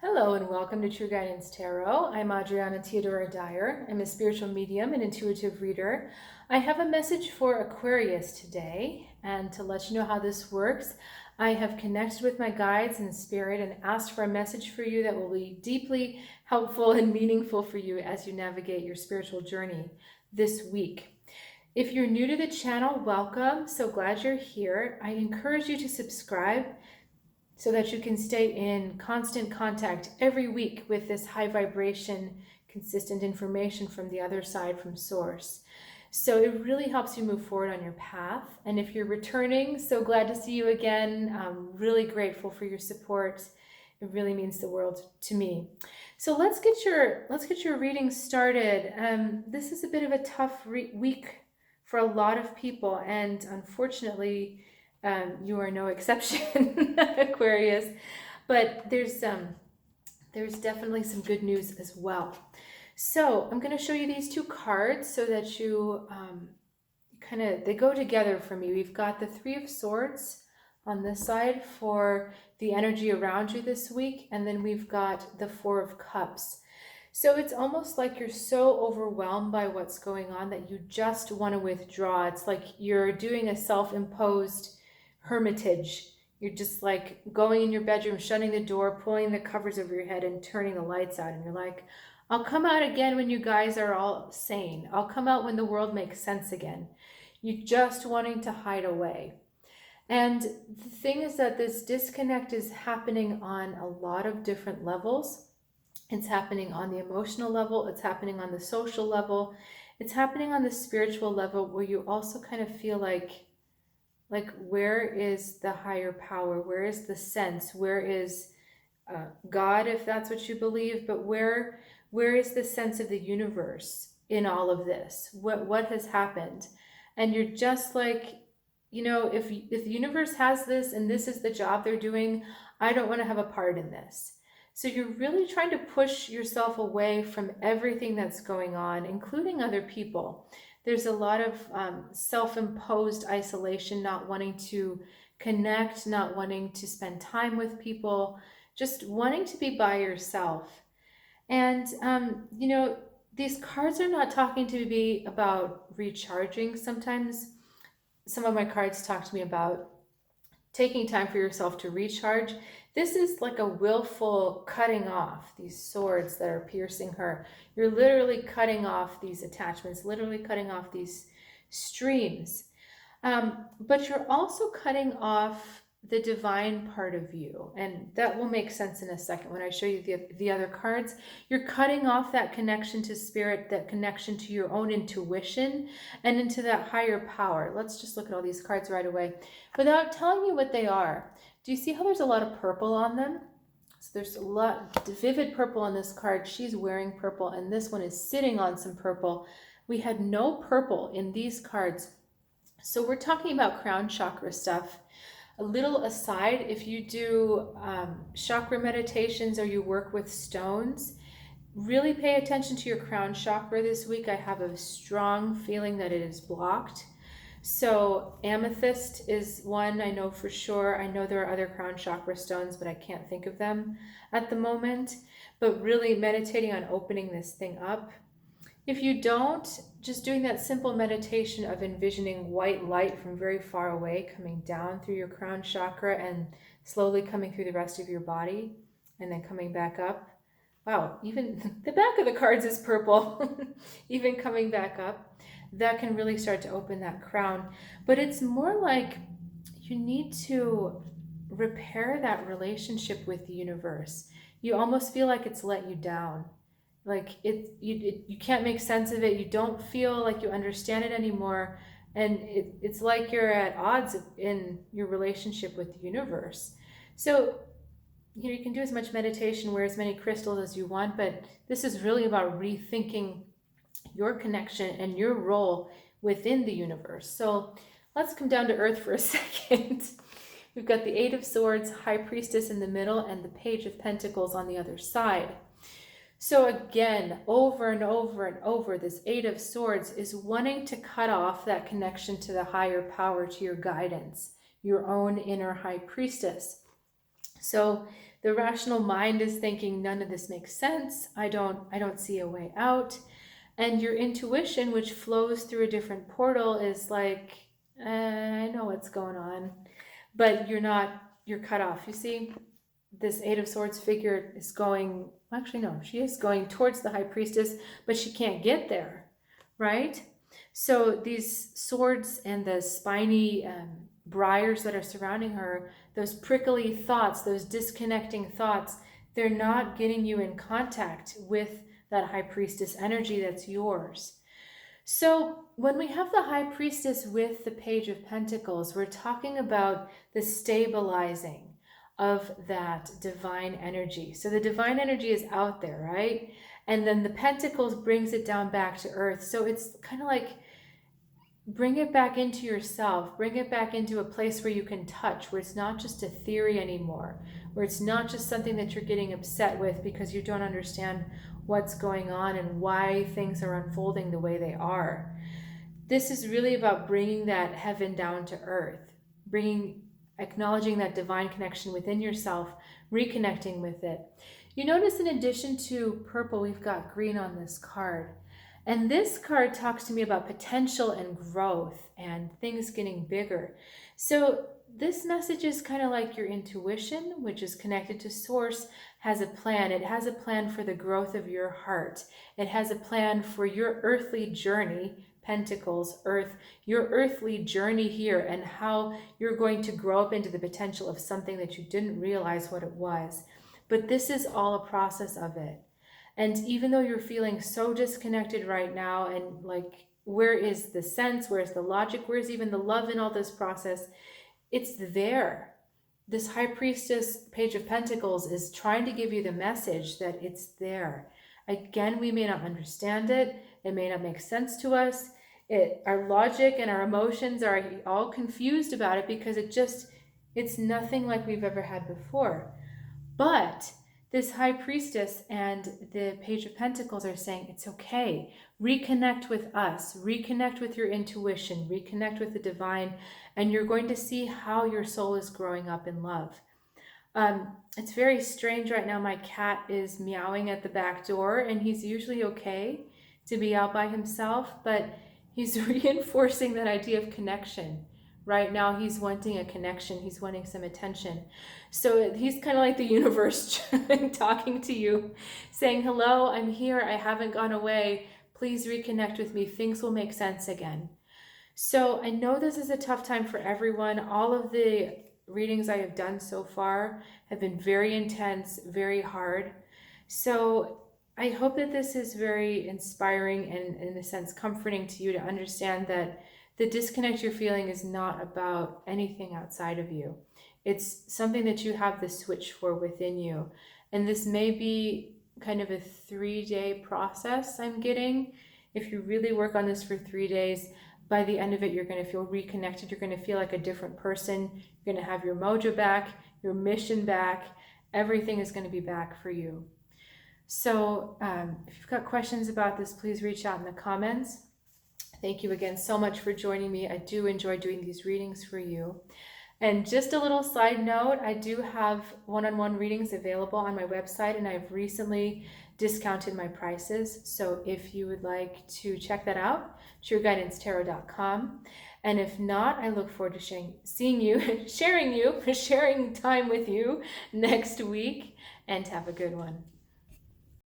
Hello and welcome to True Guidance Tarot. I'm Adriana Theodora Dyer. I'm a spiritual medium and intuitive reader. I have a message for Aquarius today, and to let you know how this works, I have connected with my guides in spirit and asked for a message for you that will be deeply helpful and meaningful for you as you navigate your spiritual journey this week. If you're new to the channel, welcome. So glad you're here. I encourage you to subscribe so that you can stay in constant contact every week with this high vibration, consistent information from the other side, from source. So it really helps you move forward on your path. And if you're returning, so glad to see you again. I'm really grateful for your support. It really means the world to me. So let's get your reading started. This is a bit of a tough week for a lot of people, and unfortunately, you are no exception, Aquarius. But there's definitely some good news as well. So I'm going to show you these two cards so that you they go together for me. We've got the Three of Swords on this side for the energy around you this week, and then we've got the Four of Cups. So it's almost like you're so overwhelmed by what's going on that you just want to withdraw. It's like you're doing a self-imposed hermitage. You're just like going in your bedroom, shutting the door, pulling the covers over your head and turning the lights out. And you're like, I'll come out again when you guys are all sane. I'll come out when the world makes sense again. You're just wanting to hide away. And the thing is that this disconnect is happening on a lot of different levels. It's happening on the emotional level. It's happening on the social level. It's happening on the spiritual level, where you also kind of feel like where is the higher power? Where is the sense? Where is God, if that's what you believe? But where is the sense of the universe in all of this? What has happened? And you're just like, if the universe has this and this is the job they're doing, I don't want to have a part in this. So you're really trying to push yourself away from everything that's going on, including other people. There's a lot of self-imposed isolation, not wanting to connect, not wanting to spend time with people, just wanting to be by yourself. And, these cards are not talking to me about recharging. Sometimes some of my cards talk to me about taking time for yourself to recharge. This is like a willful cutting off these swords that are piercing her. You're literally cutting off these attachments, literally cutting off these streams. But you're also cutting off the divine part of you. And that will make sense in a second when I show you the other cards. You're cutting off that connection to spirit, that connection to your own intuition and into that higher power. Let's just look at all these cards right away without telling you what they are. Do you see how there's a lot of purple on them? So there's a lot vivid purple on this card. She's wearing purple, and this one is sitting on some purple. We had no purple in these cards. So we're talking about crown chakra stuff. A little aside, if you do chakra meditations or you work with stones, really pay attention to your crown chakra this week. I have a strong feeling that it is blocked. So amethyst is one I know for sure. I know there are other crown chakra stones, but I can't think of them at the moment. But really meditating on opening this thing up. If you don't, just doing that simple meditation of envisioning white light from very far away coming down through your crown chakra and slowly coming through the rest of your body and then coming back up. Wow, even the back of the cards is purple, even coming back up. That can really start to open that crown. But it's more like you need to repair that relationship with the universe. You almost feel like it's let you down. Like you can't make sense of it. You don't feel like you understand it anymore. And it's like you're at odds in your relationship with the universe. So, you can do as much meditation, wear as many crystals as you want, but this is really about rethinking your connection and your role within the universe. So let's come down to earth for a second. We've got the Eight of Swords, High Priestess in the middle, and the Page of Pentacles on the other side. So again, over and over and over, this Eight of Swords is wanting to cut off that connection to the higher power, to your guidance, your own inner high priestess. So The rational mind is thinking none of this makes sense. I don't see a way out. And your intuition, which flows through a different portal, is like, I know what's going on, but you're cut off. You see, this Eight of Swords figure is going, actually, no, she is going towards the High Priestess, but she can't get there, right? So these swords and the spiny briars that are surrounding her, those prickly thoughts, those disconnecting thoughts, they're not getting you in contact with that High Priestess energy that's yours. So when we have the High Priestess with the Page of Pentacles, we're talking about the stabilizing of that divine energy. So the divine energy is out there, right? And then the Pentacles brings it down back to earth. So it's kind of like, bring it back into yourself, bring it back into a place where you can touch, where it's not just a theory anymore, where it's not just something that you're getting upset with because you don't understand what's going on and why things are unfolding the way they are. This is really about bringing that heaven down to earth, acknowledging that divine connection within yourself, reconnecting with it. You notice in addition to purple, we've got green on this card. And this card talks to me about potential and growth and things getting bigger. So this message is kind of like your intuition, which is connected to source, has a plan. It has a plan for the growth of your heart. It has a plan for your earthly journey, Pentacles, earth, your earthly journey here, and how you're going to grow up into the potential of something that you didn't realize what it was. But this is all a process of it. And even though you're feeling so disconnected right now, and like, where is the sense? Where's the logic? Where's even the love in all this process? It's there. This High Priestess, Page of Pentacles, is trying to give you the message that it's there. Again, we may not understand it. It may not make sense to us. Our logic and our emotions are all confused about it because it's nothing like we've ever had before. But this High Priestess and the Page of Pentacles are saying it's okay. Reconnect with us. Reconnect with your intuition. Reconnect with the divine. And you're going to see how your soul is growing up in love. It's very strange right now. My cat is meowing at the back door, and he's usually okay to be out by himself, but he's reinforcing that idea of connection. Right now, he's wanting a connection. He's wanting some attention. So he's kind of like the universe talking to you, saying, hello, I'm here. I haven't gone away. Please reconnect with me. Things will make sense again. So I know this is a tough time for everyone. All of the readings I have done so far have been very intense, very hard. So I hope that this is very inspiring and, in a sense, comforting to you to understand that the disconnect you're feeling is not about anything outside of you. It's something that you have the switch for within you. And this may be kind of a 3-day process I'm getting. If you really work on this for 3 days, by the end of it, you're going to feel reconnected. You're going to feel like a different person. You're going to have your mojo back, your mission back. Everything is going to be back for you. So if you've got questions about this, please reach out in the comments. Thank you again so much for joining me. I do enjoy doing these readings for you. And just a little side note, I do have one-on-one readings available on my website, and I've recently discounted my prices. So if you would like to check that out, trueguidancetarot.com. And if not, I look forward to seeing you, sharing time with you next week, and have a good one.